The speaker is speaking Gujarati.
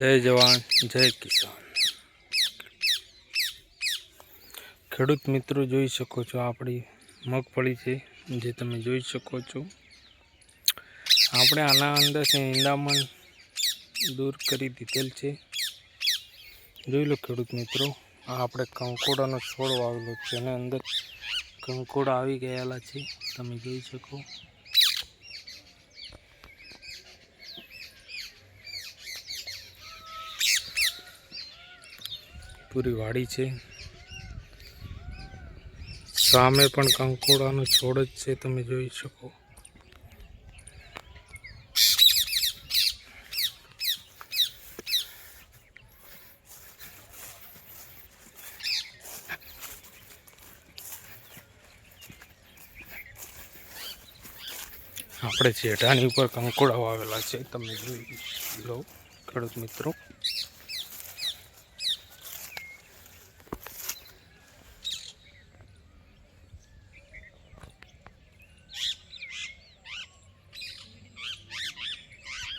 જય જવાન જય કિસાન। ખેડૂત મિત્રો જોઈ શકો છો આપણી મગફળી છે જે તમે જોઈ શકો છો। આપણે આના અંદરથી ઈંડામણ દૂર કરી દીધેલ છે। જોઈ લો ખેડૂત મિત્રો, આ આપણે કંકોડાનો છોડ વાવેલો છે અને અંદર કંકોડા આવી ગયેલા છે, તમે જોઈ શકો। પૂરી વાડી છે, સામે પણ કંકોડાનો છોડ જ છે, તમે જોઈ શકો। આપણે જેઠાની ઉપર કંકોડા વાવેલા છે, તમે જોઈ લો ખેડૂત મિત્રો।